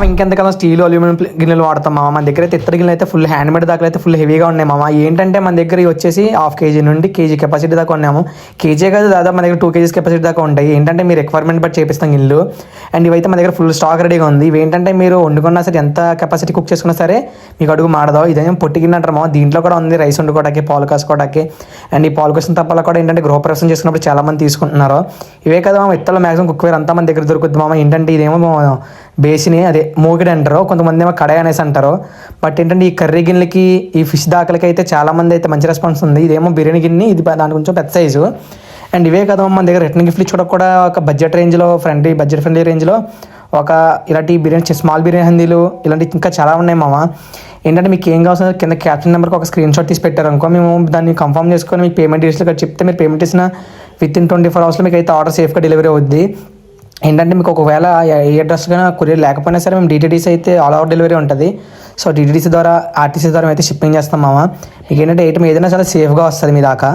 ఇంకెంతకాలం steel aluminium గిన్నెలు వాడతాం మామ. మన దగ్గర అయితే ఇత్తడి గిన్నెలు అయితే ఫుల్ హ్యాండ్మేడ్ దాకా అయితే ఫుల్ హెవీగా ఉన్నాయి మామ. ఏంటంటే మన దగ్గర ఇవి వచ్చేసి హాఫ్ కేజీ నుండి కేజీ కెపాసిటీ దాకా ఉన్నాము. కేజీ కాదు, దాదాపు మన దగ్గర 2 kgs కెపాసిటీ దాకా ఉంటాయి. ఏంటంటే మీరు రిక్వైర్మెంట్ బట్టి చేపిస్తాం గిన్నెలు. అండ్ ఇవైతే మన దగ్గర ఫుల్ స్టాక్ రెడీగా ఉంది. ఇవి ఏంటంటే మీరు వండుకున్నా సరే, ఎంత కెపాసిటీ కుక్ చేసుకున్నా సరే మీకు అడుగు మాడదావు. ఇదేమో పొట్టి గిన్నె అంటారు మామ. దీంట్లో కూడా ఉంది రైస్ వండుకోవడానికి, పాలు కాసుకోవడానికి. అండ్ ఈ పాలు కోసం తప్పలా కూడా ఏంటంటే గృహప్రవేశం చేసుకున్నప్పుడు చాలా మంది తీసుకుంటున్నారు. ఇవే కదా మామ ఇత్తలో మ్యాక్సిమం కుక్వేర్ అంతా మన దగ్గర దొరుకుతుంది మామ. ఏంటంటే ఇదేమో బేసిని, అదే మూగిడి అంటారు, కొంతమంది ఏమో కడాయి అనేసి అంటారు. బట్ ఏంటంటే ఈ కర్రీ గిన్నెలకి, ఈ ఫిష్ దాకలకి అయితే చాలా మంది అయితే మంచి రెస్పాన్స్ ఉంది. ఇదేమో బిర్యానీ గిన్నె, ఇది దాని కొంచెం పెద్ద సైజు. అండ్ ఇవే కదా మన దగ్గర రిటర్న్ గిఫ్ట్లు చూడక కూడా ఒక బడ్జెట్ రేంజ్లో, బడ్జెట్ ఫ్రెండ్లీ రేంజ్లో ఒక ఇలాంటి బిర్యానీ, స్మాల్ బిర్యానీ హందీలు ఇలాంటి ఇంకా చాలా ఉన్నాయి మామ. ఏంటంటే మీకు ఏం కావాల్సిన కింద క్యాప్షన్ నెంబర్కి ఒక స్క్రీన్ షాట్ తీసి పెట్టారనుకో, మేము దాన్ని కన్ఫర్మ్ చేసుకొని మీకు పేమెంట్ డీటెయిల్స్ చెప్తే, మీరు పేమెంట్ ఇచ్చిన వితిన్ 24 hours మీకు అయితే ఆర్డర్ సేఫ్గా డెలివరీ అవుద్ది. ఏంటంటే మీకు ఒకవేళ ఏ అడ్రస్ కానీ కొరియర్ లేకపోయినా సరే మేము DTDC అయితే ఆల్ ఓవర్ డెలివరీ ఉంటుంది. సో DTDC ద్వారా, RTC ద్వారా అయితే షిప్పింగ్ చేస్తాం మామ. మీకు ఏంటంటే ఐటమ్ ఏదైనా చాలా సేఫ్గా వస్తుంది మీ దాకా.